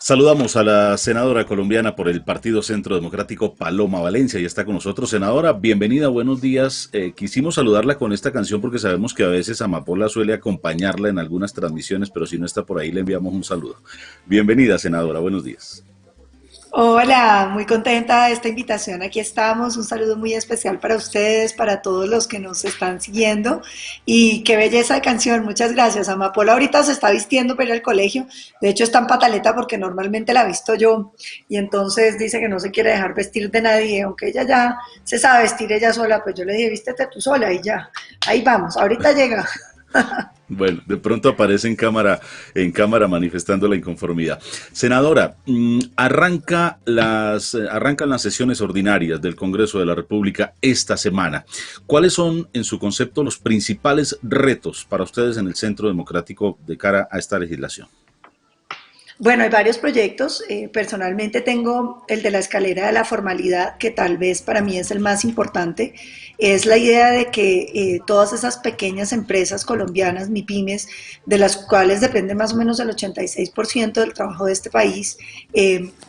Saludamos a la senadora colombiana por el Partido Centro Democrático, Paloma Valencia, y está con nosotros. Senadora, bienvenida, buenos días. Quisimos saludarla con esta canción porque sabemos que a veces Amapola suele acompañarla en algunas transmisiones, pero si no está por ahí le enviamos un saludo. Bienvenida, senadora, buenos días. Hola, muy contenta de esta invitación. Aquí estamos. Un saludo muy especial para ustedes, para todos los que nos están siguiendo. Y qué belleza de canción. Muchas gracias. Amapola ahorita se está vistiendo para ir al colegio. De hecho, está en pataleta porque normalmente la visto yo. Y entonces dice que no se quiere dejar vestir de nadie, aunque ella ya se sabe vestir ella sola. Pues yo le dije, vístete tú sola y ya. Ahí vamos. Ahorita llega. Bueno, de pronto aparece en cámara manifestando la inconformidad. Senadora, arrancan las sesiones ordinarias del Congreso de la República esta semana. ¿Cuáles son, en su concepto, los principales retos para ustedes en el Centro Democrático de cara a esta legislación? Bueno, hay varios proyectos. Personalmente tengo el de la escalera de la formalidad, que tal vez para mí es el más importante. Es la idea de que todas esas pequeñas empresas colombianas, MIPYMES, de las cuales depende más o menos el 86% del trabajo de este país,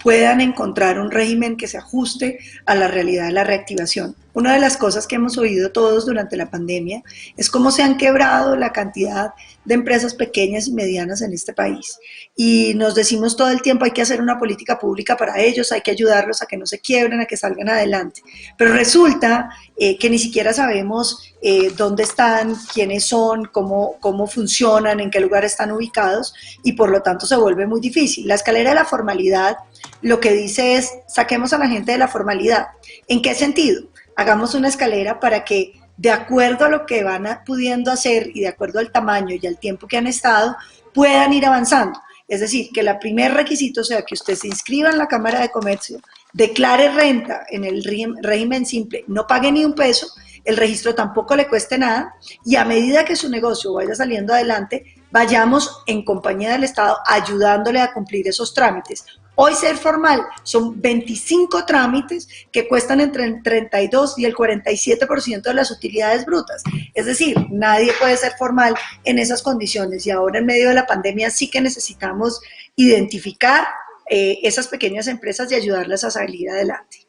puedan encontrar un régimen que se ajuste a la realidad de la reactivación. Una de las cosas que hemos oído todos durante la pandemia es cómo se han quebrado la cantidad de empresas pequeñas y medianas en este país. Y nos decimos todo el tiempo, hay que hacer una política pública para ellos, hay que ayudarlos a que no se quiebren, a que salgan adelante. Pero resulta que ni siquiera sabemos dónde están, quiénes son, cómo funcionan, en qué lugar están ubicados, y por lo tanto se vuelve muy difícil. La escalera de la formalidad lo que dice es, saquemos a la gente de la formalidad. ¿En qué sentido? Hagamos una escalera para que, de acuerdo a lo que pudiendo hacer y de acuerdo al tamaño y al tiempo que han estado, puedan ir avanzando. Es decir, que el primer requisito sea que usted se inscriba en la Cámara de Comercio, declare renta en el régimen simple, no pague ni un peso, el registro tampoco le cueste nada, y a medida que su negocio vaya saliendo adelante, vayamos en compañía del Estado ayudándole a cumplir esos trámites. Hoy ser formal son 25 trámites que cuestan entre el 32 y el 47% de las utilidades brutas. Es decir, nadie puede ser formal en esas condiciones, y ahora en medio de la pandemia sí que necesitamos identificar esas pequeñas empresas y ayudarlas a salir adelante.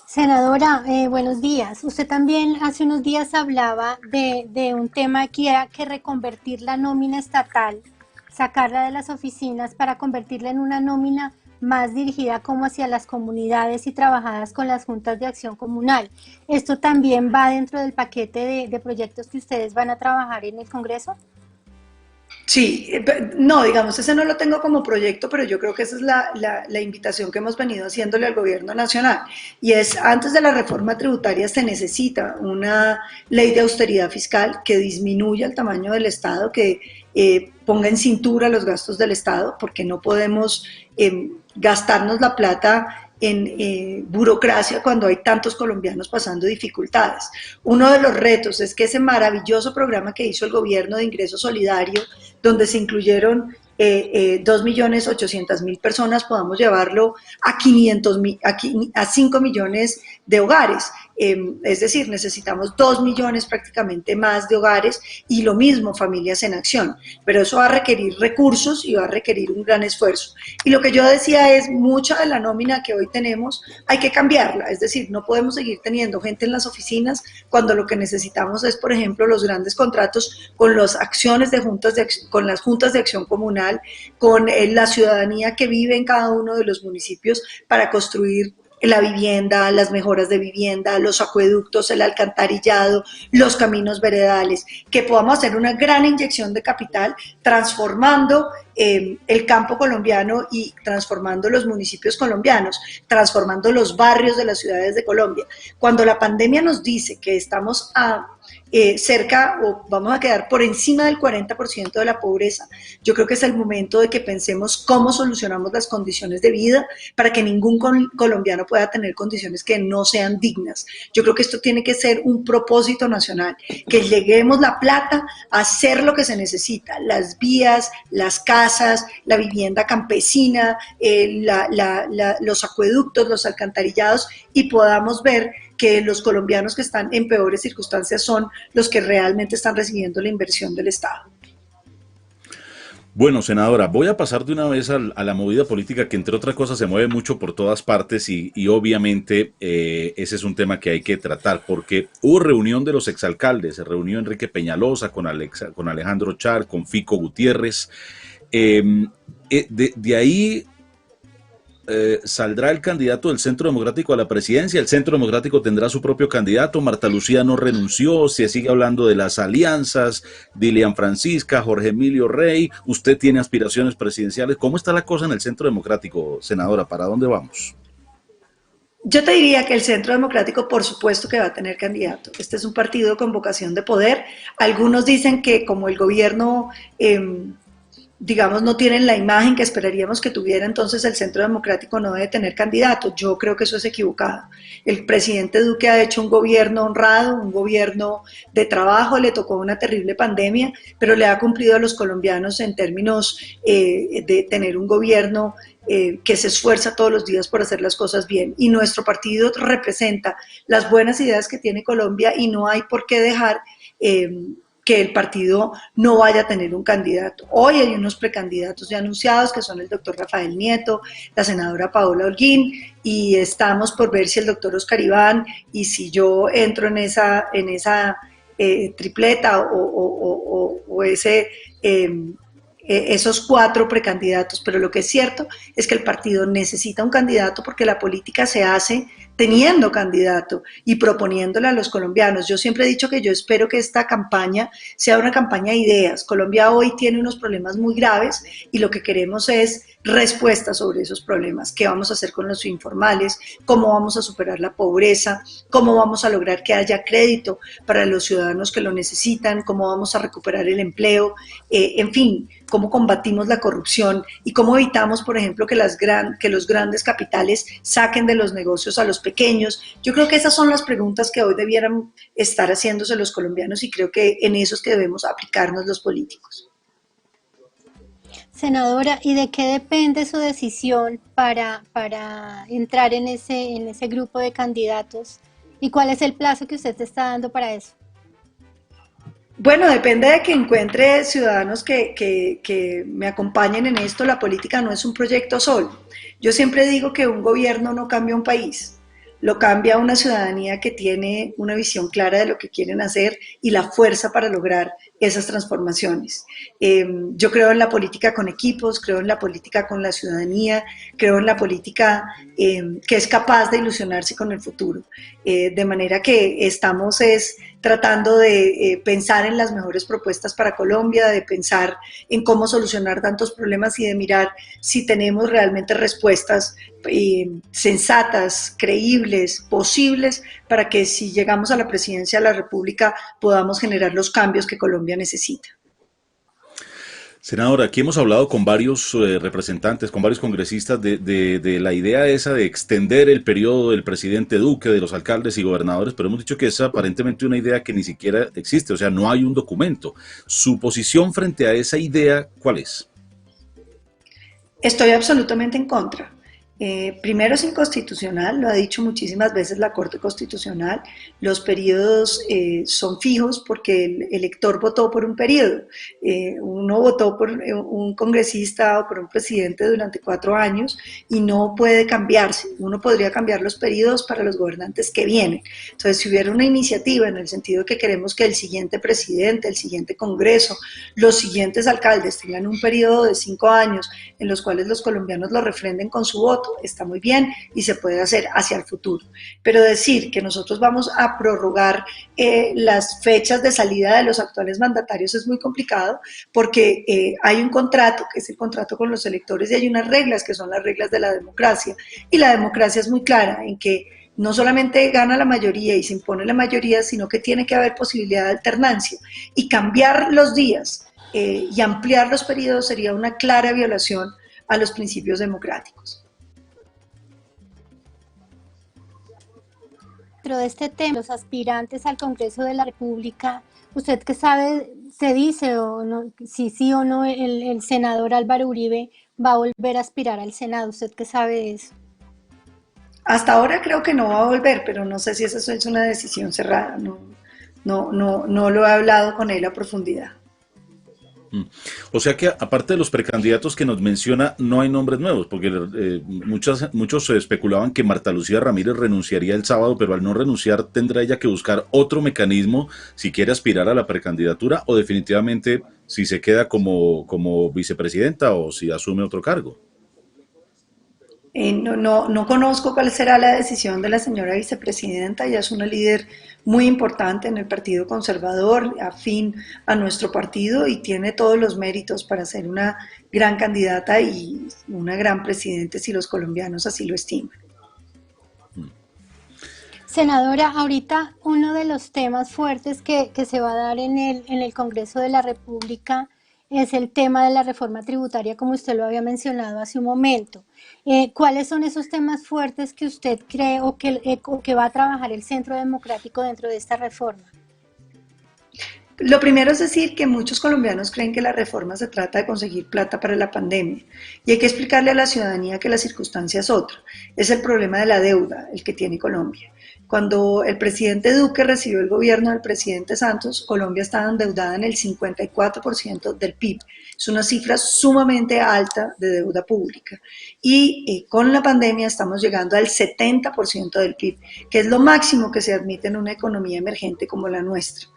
Senadora, buenos días. Usted también hace unos días hablaba de un tema que era que reconvertir la nómina estatal, sacarla de las oficinas para convertirla en una nómina más dirigida como hacia las comunidades y trabajadas con las juntas de acción comunal. ¿Esto también va dentro del paquete de proyectos que ustedes van a trabajar en el Congreso? Sí, no, digamos, ese no lo tengo como proyecto, pero yo creo que esa es la invitación que hemos venido haciéndole al gobierno nacional. Y es, antes de la reforma tributaria se necesita una ley de austeridad fiscal que disminuya el tamaño del Estado, que ponga en cintura los gastos del Estado, porque no podemos gastarnos la plata en burocracia cuando hay tantos colombianos pasando dificultades. Uno de los retos es que ese maravilloso programa que hizo el gobierno de ingreso solidario, donde se incluyeron 2.800.000 personas, podamos llevarlo a 500.000, a 5 millones de hogares. Es decir, necesitamos 2 millones prácticamente más de hogares, y lo mismo familias en acción, pero eso va a requerir recursos y va a requerir un gran esfuerzo. Y lo que yo decía es, mucha de la nómina que hoy tenemos hay que cambiarla, es decir, no podemos seguir teniendo gente en las oficinas cuando lo que necesitamos es, por ejemplo, los grandes contratos con las acciones de con las juntas de acción comunal, con la ciudadanía que vive en cada uno de los municipios para construir la vivienda, las mejoras de vivienda, los acueductos, el alcantarillado, los caminos veredales, que podamos hacer una gran inyección de capital transformando el campo colombiano y transformando los municipios colombianos, transformando los barrios de las ciudades de Colombia. Cuando la pandemia nos dice que estamos cerca o vamos a quedar por encima del 40% de la pobreza, yo creo que es el momento de que pensemos cómo solucionamos las condiciones de vida para que ningún colombiano pueda tener condiciones que no sean dignas. Yo creo que esto tiene que ser un propósito nacional, que lleguemos la plata a hacer lo que se necesita, las vías, las casas, la vivienda campesina, los acueductos, los alcantarillados, y podamos ver que los colombianos que están en peores circunstancias son los que realmente están recibiendo la inversión del Estado. Bueno, senadora, voy a pasar de una vez a la movida política que entre otras cosas se mueve mucho por todas partes y obviamente ese es un tema que hay que tratar porque hubo reunión de los exalcaldes, se reunió Enrique Peñalosa con Alejandro Char, con Fico Gutiérrez. eh, de ahí saldrá el candidato del Centro Democrático a la presidencia, el Centro Democrático tendrá su propio candidato, Marta Lucía no renunció, se sigue hablando de las alianzas, Dilian Francisca, Jorge Emilio Rey, usted tiene aspiraciones presidenciales, ¿cómo está la cosa en el Centro Democrático, senadora? ¿Para dónde vamos? Yo te diría que el Centro Democrático, por supuesto que va a tener candidato. Este es un partido con vocación de poder. Algunos dicen que como el gobierno digamos, no tienen la imagen que esperaríamos que tuviera, entonces el Centro Democrático no debe tener candidato. Yo creo que eso es equivocado. El presidente Duque ha hecho un gobierno honrado, un gobierno de trabajo, le tocó una terrible pandemia, pero le ha cumplido a los colombianos en términos de tener un gobierno que se esfuerza todos los días por hacer las cosas bien. Y nuestro partido representa las buenas ideas que tiene Colombia y no hay por qué dejar que el partido no vaya a tener un candidato. Hoy hay unos precandidatos ya anunciados que son el doctor Rafael Nieto, la senadora Paola Holguín y estamos por ver si el doctor Oscar Iván y si yo entro en esa tripleta o esos 4 precandidatos, pero lo que es cierto es que el partido necesita un candidato porque la política se hace teniendo candidato y proponiéndole a los colombianos. Yo siempre he dicho que yo espero que esta campaña sea una campaña de ideas. Colombia hoy tiene unos problemas muy graves y lo que queremos es respuestas sobre esos problemas. ¿Qué vamos a hacer con los informales? ¿Cómo vamos a superar la pobreza? ¿Cómo vamos a lograr que haya crédito para los ciudadanos que lo necesitan? ¿Cómo vamos a recuperar el empleo? En fin, cómo combatimos la corrupción y cómo evitamos, por ejemplo, que los grandes capitales saquen de los negocios a los pequeños. Yo creo que esas son las preguntas que hoy debieran estar haciéndose los colombianos y creo que en eso es que debemos aplicarnos los políticos. Senadora, ¿y de qué depende su decisión para entrar en ese grupo de candidatos? ¿Y cuál es el plazo que usted está dando para eso? Bueno, depende de que encuentre ciudadanos que me acompañen en esto. La política no es un proyecto solo. Yo siempre digo que un gobierno no cambia un país, lo cambia una ciudadanía que tiene una visión clara de lo que quieren hacer y la fuerza para lograr esas transformaciones. Yo creo en la política con equipos, creo en la política con la ciudadanía, creo en la política que es capaz de ilusionarse con el futuro. De manera que estamos tratando de pensar en las mejores propuestas para Colombia, de pensar en cómo solucionar tantos problemas y de mirar si tenemos realmente respuestas sensatas, creíbles, posibles, para que si llegamos a la presidencia de la República podamos generar los cambios que Colombia necesita. Senadora, aquí hemos hablado con varios representantes, con varios congresistas de la idea esa de extender el periodo del presidente Duque, de los alcaldes y gobernadores, pero hemos dicho que es aparentemente una idea que ni siquiera existe, o sea, no hay un documento. ¿Su posición frente a esa idea cuál es? Estoy absolutamente en contra. Primero es inconstitucional, lo ha dicho muchísimas veces la Corte Constitucional, los periodos son fijos porque el elector votó por un periodo. Uno votó por un congresista o por un presidente durante 4 años y no puede cambiarse. Uno podría cambiar los periodos para los gobernantes que vienen. Entonces, si hubiera una iniciativa en el sentido de que queremos que el siguiente presidente, el siguiente congreso, los siguientes alcaldes tengan un periodo de 5 años en los cuales los colombianos lo refrenden con su voto, está muy bien y se puede hacer hacia el futuro. Pero decir que nosotros vamos a prorrogar las fechas de salida de los actuales mandatarios es muy complicado porque hay un contrato, que es el contrato con los electores, y hay unas reglas que son las reglas de la democracia. Y la democracia es muy clara en que no solamente gana la mayoría y se impone la mayoría, sino que tiene que haber posibilidad de alternancia. Y cambiar los días y ampliar los periodos sería una clara violación a los principios democráticos. Dentro de este tema, los aspirantes al Congreso de la República, ¿usted qué sabe, se dice o no, si sí o no el senador Álvaro Uribe va a volver a aspirar al Senado? ¿Usted qué sabe de eso? Hasta ahora creo que no va a volver, pero no sé si esa es una decisión cerrada. No lo he hablado con él a profundidad. Mm. O sea que aparte de los precandidatos que nos menciona, no hay nombres nuevos, porque muchos especulaban que Marta Lucía Ramírez renunciaría el sábado, pero al no renunciar tendrá ella que buscar otro mecanismo si quiere aspirar a la precandidatura o definitivamente si se queda como vicepresidenta o si asume otro cargo. No conozco cuál será la decisión de la señora vicepresidenta. Ella es una líder muy importante en el Partido Conservador, afín a nuestro partido y tiene todos los méritos para ser una gran candidata y una gran presidente si los colombianos así lo estiman. Senadora, ahorita uno de los temas fuertes que se va a dar en el Congreso de la República es el tema de la reforma tributaria, como usted lo había mencionado hace un momento. ¿Cuáles son esos temas fuertes que usted cree o que va a trabajar el Centro Democrático dentro de esta reforma? Lo primero es decir que muchos colombianos creen que la reforma se trata de conseguir plata para la pandemia y hay que explicarle a la ciudadanía que la circunstancia es otra. Es el problema de la deuda el que tiene Colombia. Cuando el presidente Duque recibió el gobierno del presidente Santos, Colombia estaba endeudada en el 54% del PIB. Es una cifra sumamente alta de deuda pública. Y con la pandemia estamos llegando al 70% del PIB, que es lo máximo que se admite en una economía emergente como la nuestra.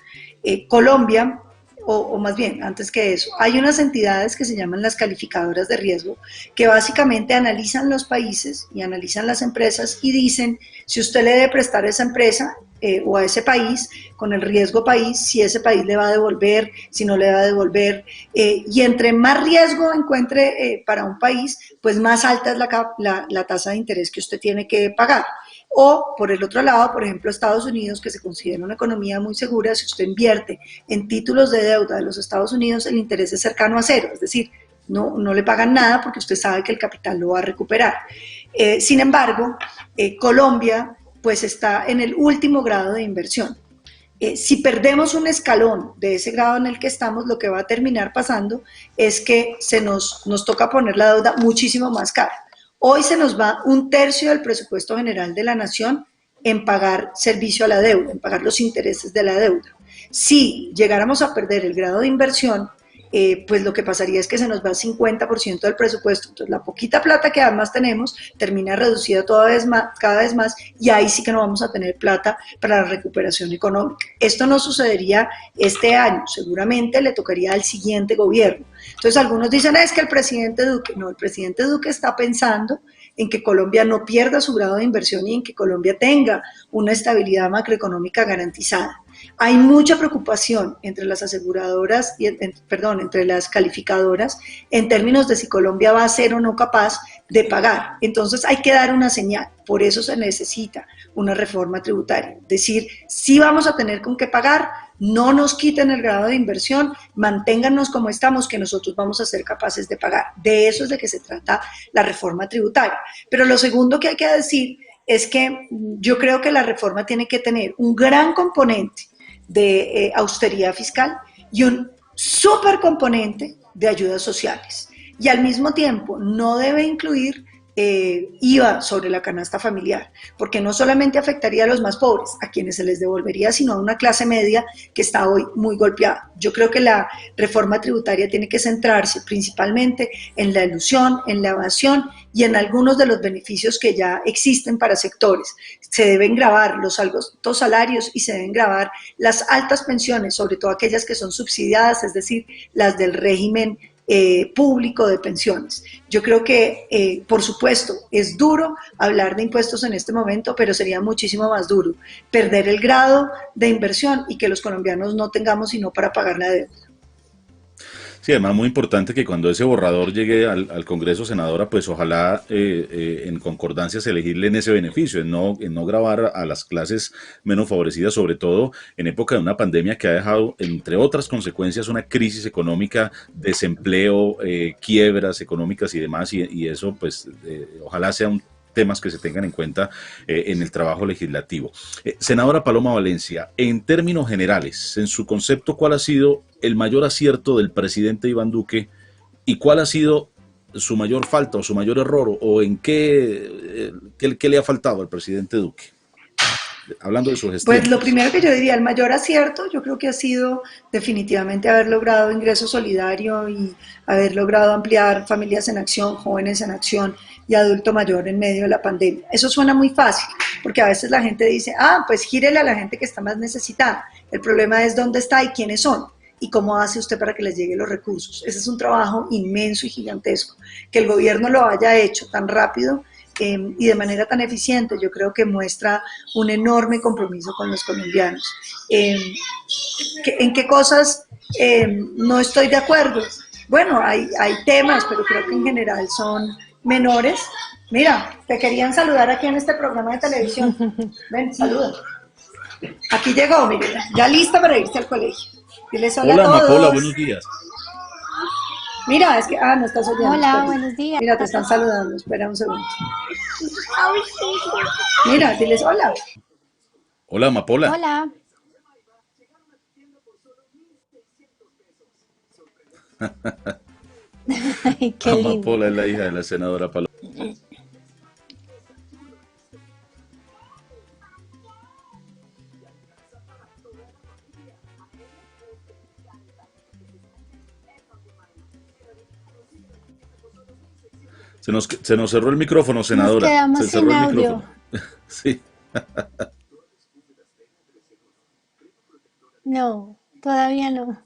Colombia, o más bien, antes que eso, hay unas entidades que se llaman las calificadoras de riesgo, que básicamente analizan los países y analizan las empresas y dicen si usted le debe prestar a esa empresa o a ese país, con el riesgo país, si ese país le va a devolver, si no le va a devolver, y entre más riesgo encuentre para un país, pues más alta es la tasa de interés que usted tiene que pagar. O, por el otro lado, por ejemplo, Estados Unidos, que se considera una economía muy segura, si usted invierte en títulos de deuda de los Estados Unidos, el interés es cercano a cero, es decir, no le pagan nada porque usted sabe que el capital lo va a recuperar. Sin embargo, Colombia pues está en el último grado de inversión. Si perdemos un escalón de ese grado en el que estamos, lo que va a terminar pasando es que nos toca poner la deuda muchísimo más cara. Hoy se nos va un tercio del presupuesto general de la nación en pagar servicio a la deuda, en pagar los intereses de la deuda. Si llegáramos a perder el grado de inversión, pues lo que pasaría es que se nos va el 50% del presupuesto. Entonces la poquita plata que además tenemos termina reducida cada vez más y ahí sí que no vamos a tener plata para la recuperación económica. Esto no sucedería este año, seguramente le tocaría al siguiente gobierno. Entonces algunos dicen, es que el presidente Duque, no, el presidente Duque está pensando en que Colombia no pierda su grado de inversión y en que Colombia tenga una estabilidad macroeconómica garantizada. Hay mucha preocupación entre las aseguradoras, entre las calificadoras, en términos de si Colombia va a ser o no capaz de pagar. Entonces hay que dar una señal, por eso se necesita una reforma tributaria. Decir, sí vamos a tener con qué pagar, no nos quiten el grado de inversión, manténgannos como estamos, que nosotros vamos a ser capaces de pagar. De eso es de que se trata la reforma tributaria. Pero lo segundo que hay que decir es que yo creo que la reforma tiene que tener un gran componente de austeridad fiscal y un súper componente de ayudas sociales. Y al mismo tiempo no debe incluir IVA sobre la canasta familiar, porque no solamente afectaría a los más pobres, a quienes se les devolvería, sino a una clase media que está hoy muy golpeada. Yo creo que la reforma tributaria tiene que centrarse principalmente en la elusión, en la evasión y en algunos de los beneficios que ya existen para sectores. Se deben gravar los altos salarios y se deben gravar las altas pensiones, sobre todo aquellas que son subsidiadas, es decir, las del régimen público de pensiones. Yo creo que, por supuesto, es duro hablar de impuestos en este momento, pero sería muchísimo más duro perder el grado de inversión y que los colombianos no tengamos sino para pagar la deuda. Sí, además muy importante que cuando ese borrador llegue al Congreso, senadora, pues ojalá en concordancia se legisle ese beneficio, en no gravar a las clases menos favorecidas, sobre todo en época de una pandemia que ha dejado, entre otras consecuencias, una crisis económica, desempleo, quiebras económicas y demás, y eso pues ojalá sea un temas que se tengan en cuenta en el trabajo legislativo. Senadora Paloma Valencia, en términos generales, en su concepto, ¿cuál ha sido el mayor acierto del presidente Iván Duque y cuál ha sido su mayor falta o su mayor error o en qué le ha faltado al presidente Duque? hablando de su gestión. Pues lo primero que yo diría, el mayor acierto, yo creo que ha sido definitivamente haber logrado ingreso solidario y haber logrado ampliar familias en acción, jóvenes en acción y adulto mayor en medio de la pandemia. Eso suena muy fácil, porque a veces la gente dice, pues gírele a la gente que está más necesitada. El problema es dónde está y quiénes son y cómo hace usted para que les lleguen los recursos. Ese es un trabajo inmenso y gigantesco. Que el gobierno lo haya hecho tan rápido y de manera tan eficiente, yo creo que muestra un enorme compromiso con los colombianos. ¿En qué cosas no estoy de acuerdo? Bueno, hay temas, pero creo que en general son menores. Mira, te querían saludar aquí en este programa de televisión. Ven, saluda. Aquí llegó, mire, ya lista para irse al colegio. Diles hola a todos. Amapola, buenos días. Mira, es que, no estás oyendo. Hola, espera. buenos días. Mira, te están saludando, espera un segundo. Mira, diles hola. Hola, Amapola. Hola. Ay, qué lindo. Amapola es la hija de la senadora Paloma. Se nos cerró el micrófono, senadora. Nos quedamos se cerró sin el audio. micrófono. Sí. No, todavía no.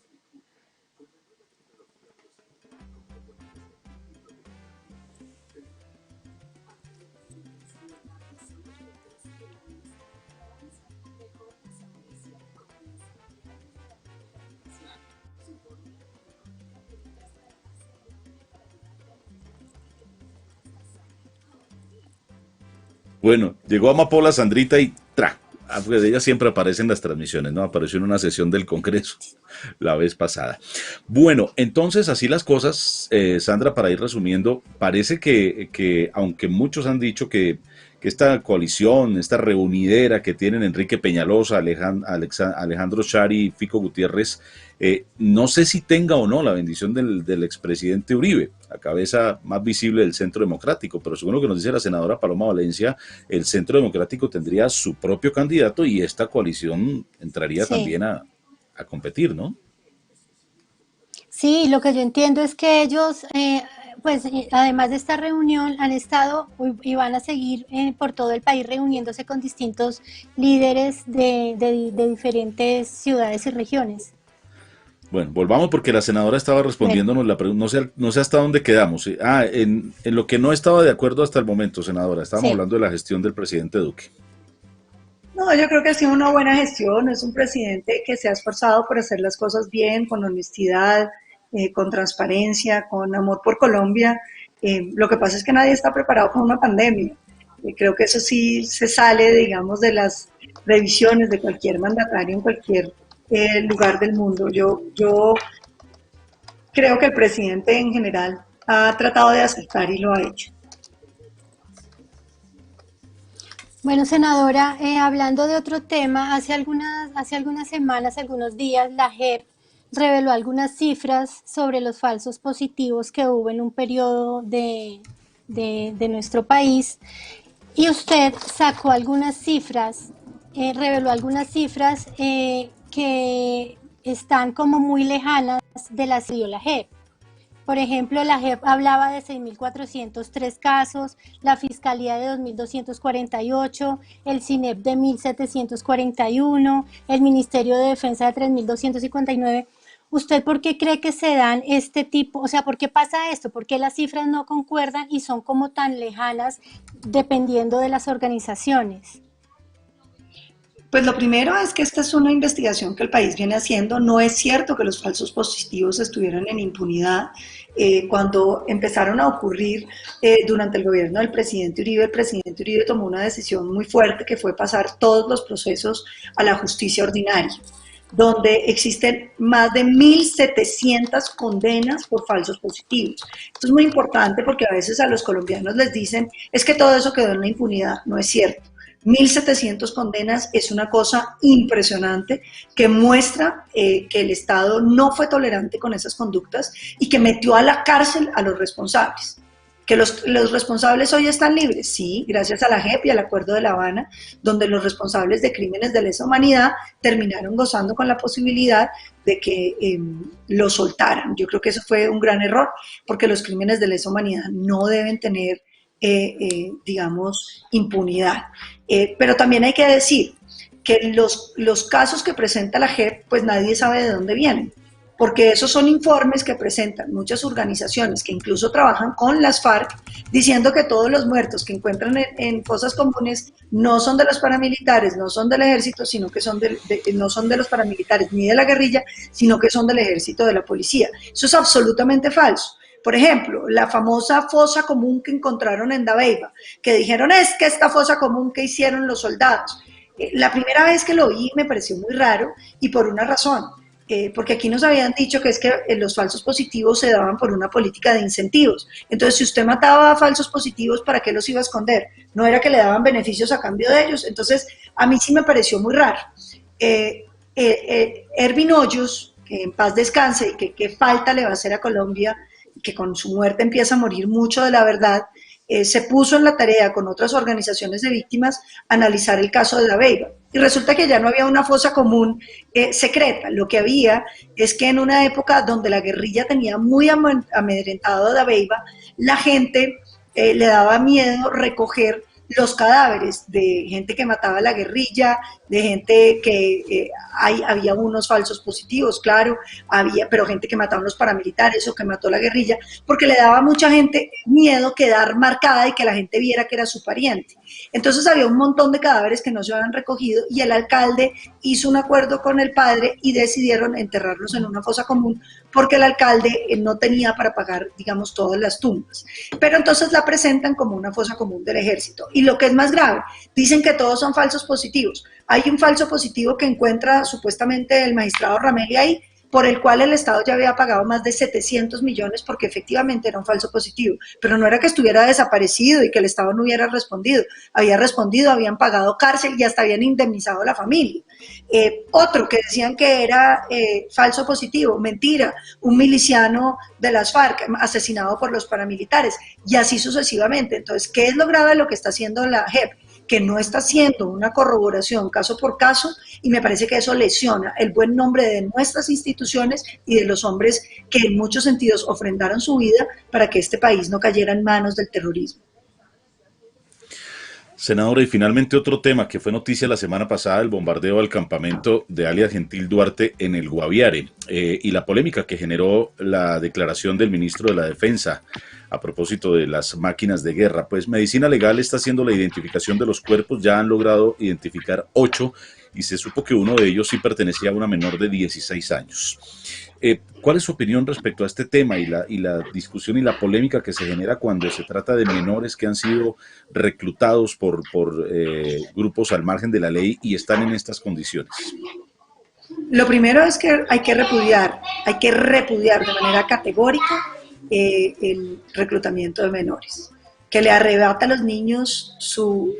Bueno, llegó Amapola, Sandrita y ¡tra! Pues ella siempre aparece en las transmisiones, ¿no? Apareció en una sesión del Congreso la vez pasada. Bueno, entonces así las cosas, Sandra, para ir resumiendo, parece que aunque muchos han dicho que esta coalición, esta reunidera que tienen Enrique Peñalosa, Alejandro Chari y Fico Gutiérrez, no sé si tenga o no la bendición del expresidente Uribe, la cabeza más visible del Centro Democrático, pero según lo que nos dice la senadora Paloma Valencia, el Centro Democrático tendría su propio candidato y esta coalición entraría también a competir, ¿no? Sí, lo que yo entiendo es que ellos, pues además de esta reunión, han estado y van a seguir por todo el país reuniéndose con distintos líderes de diferentes ciudades y regiones. Bueno, volvamos porque la senadora estaba respondiéndonos la pregunta, no sé hasta dónde quedamos. En lo que no estaba de acuerdo hasta el momento, senadora, estábamos hablando de la gestión del presidente Duque. No, yo creo que ha sido una buena gestión, es un presidente que se ha esforzado por hacer las cosas bien, con honestidad, con transparencia, con amor por Colombia. Lo que pasa es que nadie está preparado para una pandemia. Creo que eso sí se sale, digamos, de las previsiones de cualquier mandatario en cualquier lugar del mundo. Yo creo que el presidente en general ha tratado de acertar y lo ha hecho. Bueno, senadora, hablando de otro tema, hace algunas semanas, algunos días, la JEP reveló algunas cifras sobre los falsos positivos que hubo en un periodo de nuestro país y usted sacó algunas cifras, reveló algunas cifras que están como muy lejanas de las que dio la JEP. Por ejemplo, la JEP hablaba de 6.403 casos, la Fiscalía de 2.248, el CINEP de 1.741, el Ministerio de Defensa de 3.259. ¿Usted por qué cree que se dan este tipo, o sea, por qué pasa esto? ¿Por qué las cifras no concuerdan y son como tan lejanas dependiendo de las organizaciones? Pues lo primero es que esta es una investigación que el país viene haciendo. No es cierto que los falsos positivos estuvieran en impunidad. Cuando empezaron a ocurrir durante el gobierno del presidente Uribe, el presidente Uribe tomó una decisión muy fuerte que fue pasar todos los procesos a la justicia ordinaria, donde existen más de 1.700 condenas por falsos positivos. Esto es muy importante porque a veces a los colombianos les dicen es que todo eso quedó en la impunidad. No es cierto. 1.700 condenas es una cosa impresionante que muestra que el Estado no fue tolerante con esas conductas y que metió a la cárcel a los responsables. Que los responsables hoy están libres, sí, gracias a la JEP y al Acuerdo de La Habana, donde los responsables de crímenes de lesa humanidad terminaron gozando con la posibilidad de que lo soltaran. Yo creo que eso fue un gran error, porque los crímenes de lesa humanidad no deben tener, digamos, impunidad. Pero también hay que decir que los casos que presenta la JEP, pues nadie sabe de dónde vienen, porque esos son informes que presentan muchas organizaciones que incluso trabajan con las FARC, diciendo que todos los muertos que encuentran en fosas comunes no son de los paramilitares, no son del ejército, sino que no son de los paramilitares ni de la guerrilla, sino que son del ejército, de la policía. Eso es absolutamente falso. Por ejemplo, la famosa fosa común que encontraron en Dabeiba, que dijeron, es que esta fosa común que hicieron los soldados. La primera vez que lo vi me pareció muy raro, y por una razón. Porque aquí nos habían dicho que es que los falsos positivos se daban por una política de incentivos. Entonces, si usted mataba a falsos positivos, ¿para qué los iba a esconder? No era que le daban beneficios a cambio de ellos. Entonces, a mí sí me pareció muy raro. Ervin Hoyos, que en paz descanse, y que qué falta le va a hacer a Colombia, que con su muerte empieza a morir mucho de la verdad, se puso en la tarea con otras organizaciones de víctimas a analizar el caso de Dabeiba. Y resulta que ya no había una fosa común secreta. Lo que había es que en una época donde la guerrilla tenía muy amedrentado a Dabeiba, la gente le daba miedo recoger los cadáveres de gente que mataba a la guerrilla, de gente que había unos falsos positivos, claro, pero gente que mataba a los paramilitares o que mató a la guerrilla, porque le daba a mucha gente miedo quedar marcada y que la gente viera que era su pariente. Entonces había un montón de cadáveres que no se habían recogido y el alcalde hizo un acuerdo con el padre y decidieron enterrarlos en una fosa común porque el alcalde no tenía para pagar, digamos, todas las tumbas. Pero entonces la presentan como una fosa común del ejército. Y lo que es más grave, dicen que todos son falsos positivos. Hay un falso positivo que encuentra supuestamente el magistrado Ramelli ahí, por el cual el Estado ya había pagado más de 700 millones porque efectivamente era un falso positivo, pero no era que estuviera desaparecido y que el Estado no hubiera respondido, había respondido, habían pagado cárcel y hasta habían indemnizado a la familia. Otro que decían que era falso positivo, mentira, un miliciano de las FARC asesinado por los paramilitares y así sucesivamente. Entonces, ¿qué es lo grave de lo que está haciendo la JEP? Que no está haciendo una corroboración caso por caso, y me parece que eso lesiona el buen nombre de nuestras instituciones y de los hombres que en muchos sentidos ofrendaron su vida para que este país no cayera en manos del terrorismo. Senadora, y finalmente otro tema que fue noticia la semana pasada, el bombardeo al campamento de alias Gentil Duarte en el Guaviare, y la polémica que generó la declaración del ministro de la Defensa a propósito de las máquinas de guerra. Pues Medicina Legal está haciendo la identificación de los cuerpos, ya han logrado identificar 8 y se supo que uno de ellos sí pertenecía a una menor de 16 años. ¿Cuál es su opinión respecto a este tema y la discusión y la polémica que se genera cuando se trata de menores que han sido reclutados por grupos al margen de la ley y están en estas condiciones? Lo primero es que hay que repudiar de manera categórica el reclutamiento de menores, que le arrebata a los niños su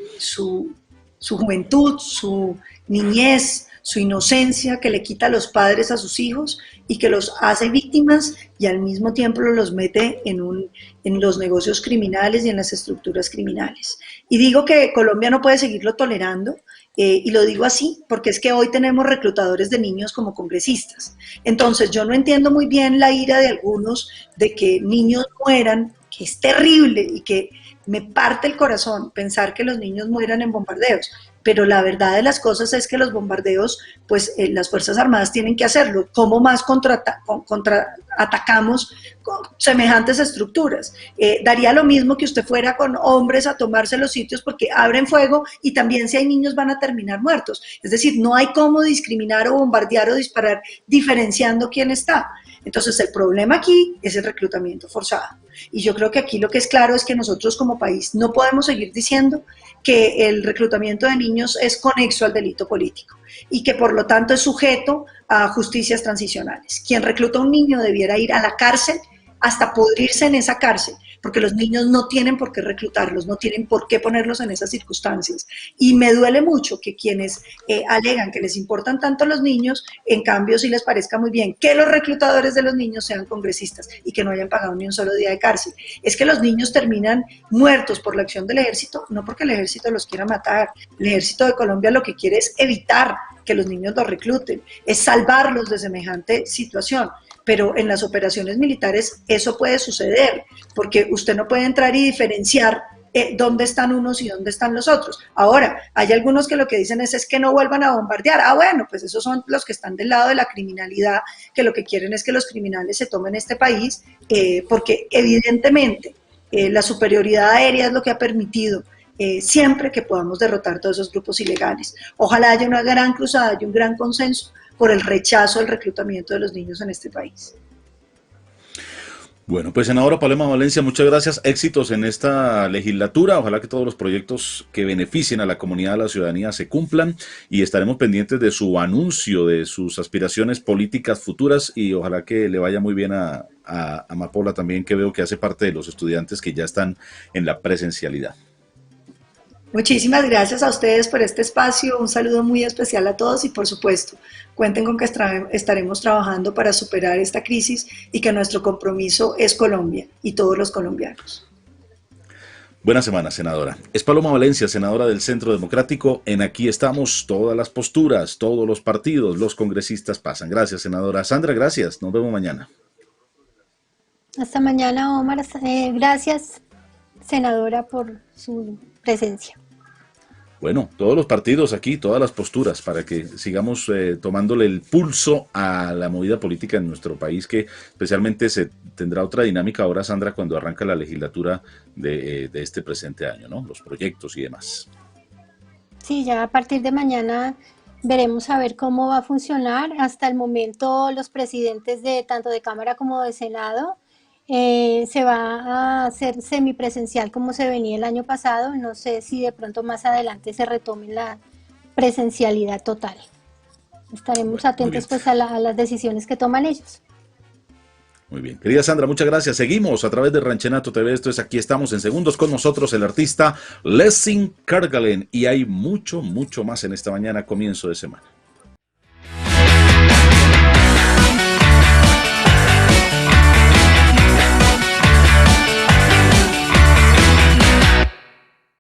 juventud, su niñez, su inocencia, que le quita a los padres a sus hijos y que los hace víctimas y al mismo tiempo los mete en los negocios criminales y en las estructuras criminales. Y digo que Colombia no puede seguirlo tolerando, y lo digo así porque es que hoy tenemos reclutadores de niños como congresistas. Entonces yo no entiendo muy bien la ira de algunos de que niños mueran, que es terrible y que me parte el corazón pensar que los niños mueran en bombardeos, pero la verdad de las cosas es que los bombardeos, pues las Fuerzas Armadas tienen que hacerlo. ¿Cómo más contraatacamos con semejantes estructuras? Daría lo mismo que usted fuera con hombres a tomarse los sitios porque abren fuego y también si hay niños van a terminar muertos. Es decir, no hay cómo discriminar o bombardear o disparar diferenciando quién está. Entonces el problema aquí es el reclutamiento forzado. Y yo creo que aquí lo que es claro es que nosotros como país no podemos seguir diciendo que el reclutamiento de niños es conexo al delito político y que por lo tanto es sujeto a justicias transicionales. Quien recluta a un niño debiera ir a la cárcel hasta pudrirse en esa cárcel, porque los niños no tienen por qué reclutarlos, no tienen por qué ponerlos en esas circunstancias. Y me duele mucho que quienes alegan que les importan tanto los niños, en cambio sí les parezca muy bien que los reclutadores de los niños sean congresistas y que no hayan pagado ni un solo día de cárcel. Es que los niños terminan muertos por la acción del ejército, no porque el ejército los quiera matar. El ejército de Colombia lo que quiere es evitar que los niños los recluten, es salvarlos de semejante situación. Pero en las operaciones militares eso puede suceder, porque usted no puede entrar y diferenciar dónde están unos y dónde están los otros. Ahora, hay algunos que lo que dicen es que no vuelvan a bombardear. Ah, bueno, pues esos son los que están del lado de la criminalidad, que lo que quieren es que los criminales se tomen este país, porque evidentemente la superioridad aérea es lo que ha permitido siempre que podamos derrotar todos esos grupos ilegales. Ojalá haya una gran cruzada y un gran consenso por el rechazo al reclutamiento de los niños en este país. Bueno, pues senadora Paloma Valencia, muchas gracias. Éxitos en esta legislatura. Ojalá que todos los proyectos que beneficien a la comunidad, a la ciudadanía, se cumplan y estaremos pendientes de su anuncio, de sus aspiraciones políticas futuras y ojalá que le vaya muy bien a Amapola también, que veo que hace parte de los estudiantes que ya están en la presencialidad. Muchísimas gracias a ustedes por este espacio, un saludo muy especial a todos y por supuesto, cuenten con que estaremos trabajando para superar esta crisis y que nuestro compromiso es Colombia y todos los colombianos. Buena semana, senadora. Es Paloma Valencia, senadora del Centro Democrático. En Aquí Estamos, todas las posturas, todos los partidos, los congresistas pasan. Gracias, senadora. Sandra, gracias. Nos vemos mañana. Hasta mañana, Omar. Gracias, senadora, por su presencia. Bueno, todos los partidos aquí, todas las posturas, para que sigamos tomándole el pulso a la movida política en nuestro país, que especialmente se tendrá otra dinámica ahora, Sandra, cuando arranca la legislatura de este presente año, ¿no? Los proyectos y demás. Sí, ya a partir de mañana veremos a ver cómo va a funcionar. Hasta el momento los presidentes de tanto de Cámara como de Senado se va a hacer semipresencial como se venía el año pasado. No sé si de pronto más adelante se retome la presencialidad total. Estaremos atentos pues a las decisiones que toman ellos. Muy bien. Querida Sandra, muchas gracias. Seguimos a través de Ranchenato TV. Esto es Aquí Estamos en segundos con nosotros el artista Lessing Kergalen. Y hay mucho, mucho más en esta mañana, comienzo de semana.